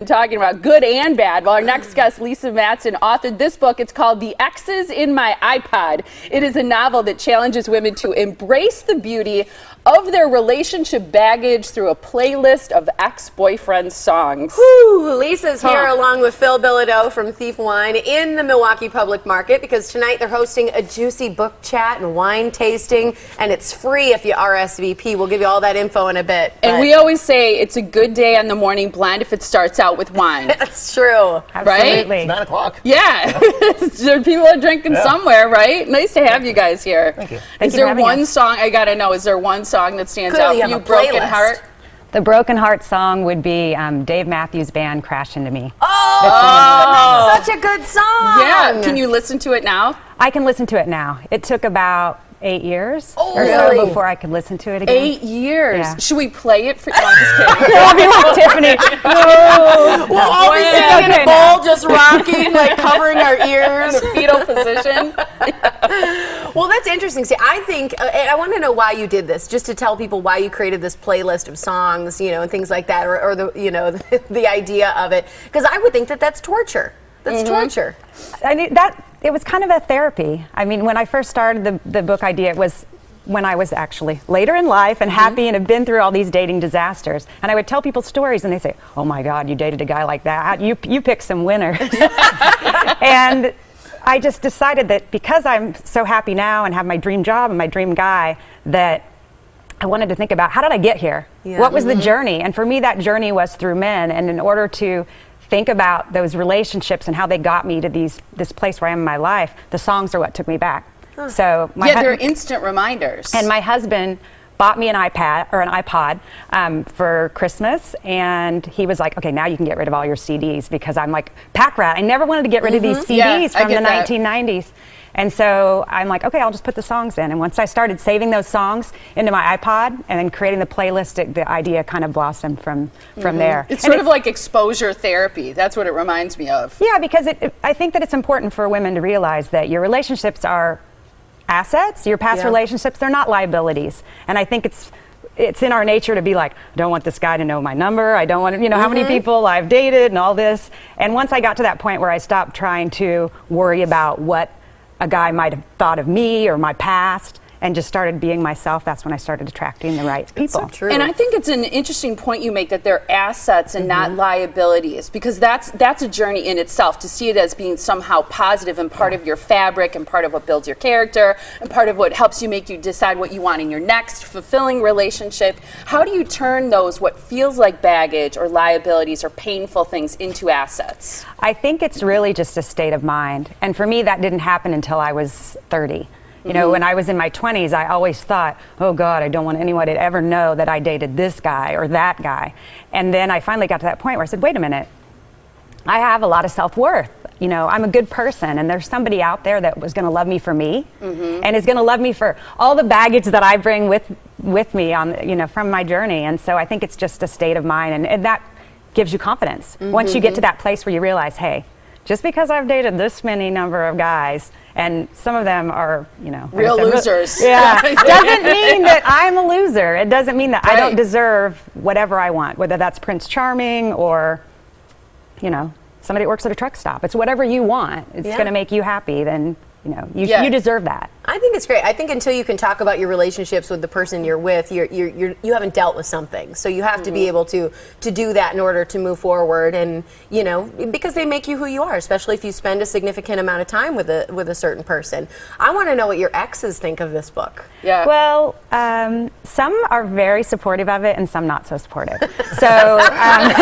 Talking about good and bad. Well, our next guest, Lisa Matson, authored this book. It's called The X's in My iPod. It is a novel that challenges women to embrace the beauty of their relationship baggage through a playlist of ex-boyfriend songs. Whew, Lisa's here along with Phil Bilodeau from Thief Wine in the Milwaukee Public Market because tonight they're hosting a juicy book chat and wine tasting, and it's free if you RSVP. We'll give you all that info in a bit. And we always say it's a good day on the morning blend if it starts out with wine. That's true. Right? It's 9 o'clock. Yeah. People are drinking somewhere, right? Nice to have you guys here. Thank you. Is there one song, I gotta know, is there one song that stands out for you? Broken Heart? The Broken Heart song would be Dave Matthews Band, Crash Into Me. Oh, that's such a good song. Yeah. Can you listen to it now? I can listen to it now. It took about 8 years or really? so before I could listen to it again. 8 years. Yeah. Should we play it for you? No, I'm just kidding. I'll be like Tiffany. No. We'll all be sitting in a bowl just rocking, like covering our ears. In a fetal position. Well, that's interesting. See, I think, and I want to know why you did this, just to tell people why you created this playlist of songs, you know, and things like that, or the, you know, the idea of it. Because I would think that that's torture. That's torture. I mean, it was kind of a therapy. I mean, when I first started the book idea, it was when I was actually later in life and happy and have been through all these dating disasters. And I would tell people stories and they say, oh my God, you dated a guy like that. You picked some winners. And I just decided that because I'm so happy now and have my dream job and my dream guy, that I wanted to think about, how did I get here? Yeah. What was the journey? And for me, that journey was through men. And in order to think about those relationships and how they got me to this place where I am in my life, the songs are what took me back. So they're instant reminders. And my husband bought me an iPod for Christmas, and he was like, okay, now you can get rid of all your CDs, because I'm like, pack rat. I never wanted to get rid of these CDs from the 1990s. And so I'm like, okay, I'll just put the songs in. And once I started saving those songs into my iPod and then creating the playlist, the idea kind of blossomed from there. It's sort of like exposure therapy. That's what it reminds me of. Yeah, because I think that it's important for women to realize that your relationships are assets. Your past relationships, they're not liabilities. And I think it's in our nature to be like, I don't want this guy to know my number. I don't want to, you know, how many people I've dated and all this. And once I got to that point where I stopped trying to worry about what a guy might have thought of me or my past, and just started being myself, that's when I started attracting the right people. So true. And I think it's an interesting point you make, that they're assets and not liabilities, because that's a journey in itself, to see it as being somehow positive and part of your fabric and part of what builds your character and part of what helps you make you decide what you want in your next fulfilling relationship. How do you turn those, what feels like baggage or liabilities or painful things, into assets? I think it's really just a state of mind. And for me, that didn't happen until I was 30. You know, when I was in my 20s, I always thought, oh God, I don't want anyone to ever know that I dated this guy or that guy. And then I finally got to that point where I said, wait a minute, I have a lot of self-worth. You know, I'm a good person, and there's somebody out there that was going to love me for me, and is going to love me for all the baggage that I bring with me on, you know, from my journey. And so I think it's just a state of mind, and that gives you confidence. Once you get to that place where you realize, hey, just because I've dated this many number of guys, and some of them are, you know, real losers. Yeah, doesn't mean that I'm a loser. It doesn't mean that I don't deserve whatever I want, whether that's Prince Charming or, you know, somebody that works at a truck stop. It's whatever you want. It's going to make you happy. Then, you know, you deserve that. I think it's great. I think until you can talk about your relationships with the person you're with, you haven't dealt with something. So you have to be able to do that in order to move forward, and you know, because they make you who you are, especially if you spend a significant amount of time with a certain person. I want to know what your exes think of this book. Yeah. Well, some are very supportive of it, and some not so supportive. So I've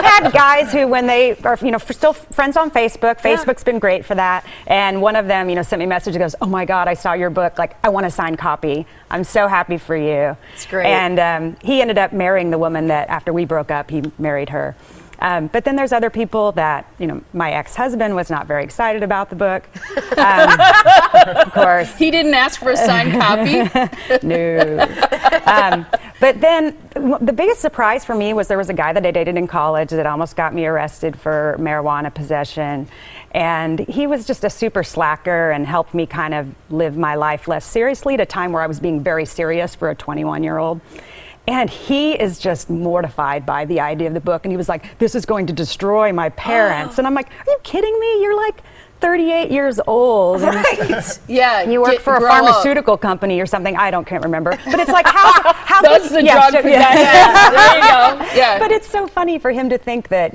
had guys who, when they are, you know, still friends on Facebook. Facebook's been great for that. And one of them, you know, sent me a message that goes, oh my God, I saw your book. Like, I want a signed copy. I'm so happy for you. It's great. And he ended up marrying the woman that, after we broke up, he married her. But then there's other people that, you know, my ex-husband was not very excited about the book. Of course. He didn't ask for a signed copy? No. But then the biggest surprise for me was there was a guy that I dated in college that almost got me arrested for marijuana possession. And he was just a super slacker and helped me kind of live my life less seriously at a time where I was being very serious for a 21-year-old. And he is just mortified by the idea of the book. And he was like, this is going to destroy my parents. And I'm like, are you kidding me? You're like 38 years old. Right. Yeah. You work for a pharmaceutical company or something. can't remember. But it's like, how That's the drug there you go. Yeah. But it's so funny for him to think that,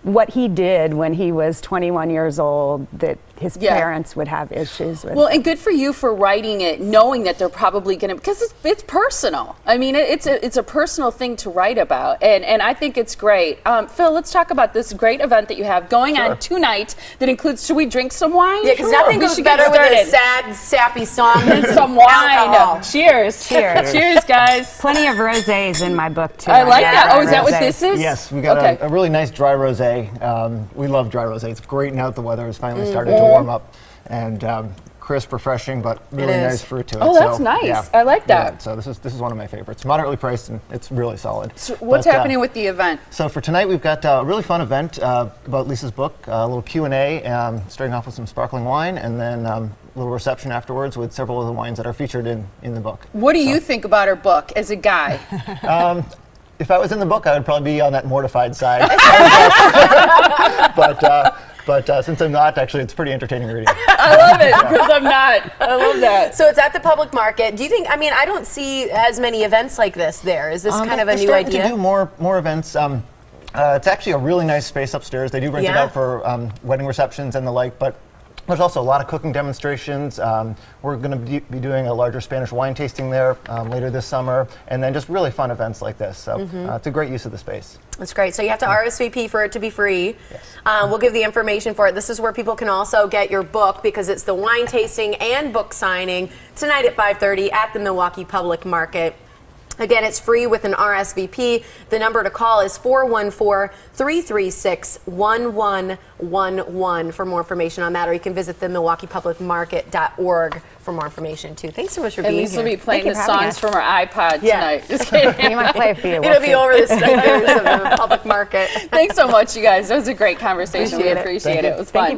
what he did when he was 21 years old, that his parents would have issues with. Well, and good for you for writing it, knowing that they're probably going to, because it's personal. I mean, it's a personal thing to write about, and I think it's great. Phil, let's talk about this great event that you have going on tonight that includes, should we drink some wine? Yeah, because nothing goes better with a sad, sappy song than some wine. Alcohol. Cheers. Cheers. Cheers, guys. Plenty of rosés in my book, too. I like that. Oh, is that what this is? Yes, we got a really nice dry rosé. We love dry rosé. It's great now that the weather has finally started to warm up, and crisp, refreshing, but really nice fruit to it. Oh, that's nice. Yeah. I like that. Yeah, so this is one of my favorites. Moderately priced, and it's really solid. So what's happening with the event? So for tonight, we've got a really fun event about Lisa's book, a little Q&A, starting off with some sparkling wine, and then a little reception afterwards with several of the wines that are featured in the book. What do you think about her book as a guy? If I was in the book, I would probably be on that mortified side. But since I'm not, actually, it's pretty entertaining reading. I love it, because I'm not. I love that. So it's at the public market. Do you think, I don't see as many events like this there. Is this kind of a new idea? To do more events. It's actually a really nice space upstairs. They do rent it out for wedding receptions and the like, but there's also a lot of cooking demonstrations. We're going to be doing a larger Spanish wine tasting there later this summer, and then just really fun events like this. So it's a great use of the space. That's great. So you have to RSVP for it to be free. Yes. We'll give the information for it. This is where people can also get your book, because it's the wine tasting and book signing tonight at 5:30 at the Milwaukee Public Market. Again, it's free with an RSVP. The number to call is 414-336-1111 for more information on that, or you can visit the MilwaukeePublicMarket.org for more information, too. Thanks so much for being here. And Lisa will be playing the songs from her iPod tonight. Just kidding. You might play a few. It'll be over the speakers of the public market. Thanks so much, you guys. It was a great conversation. We appreciate it. It was fun.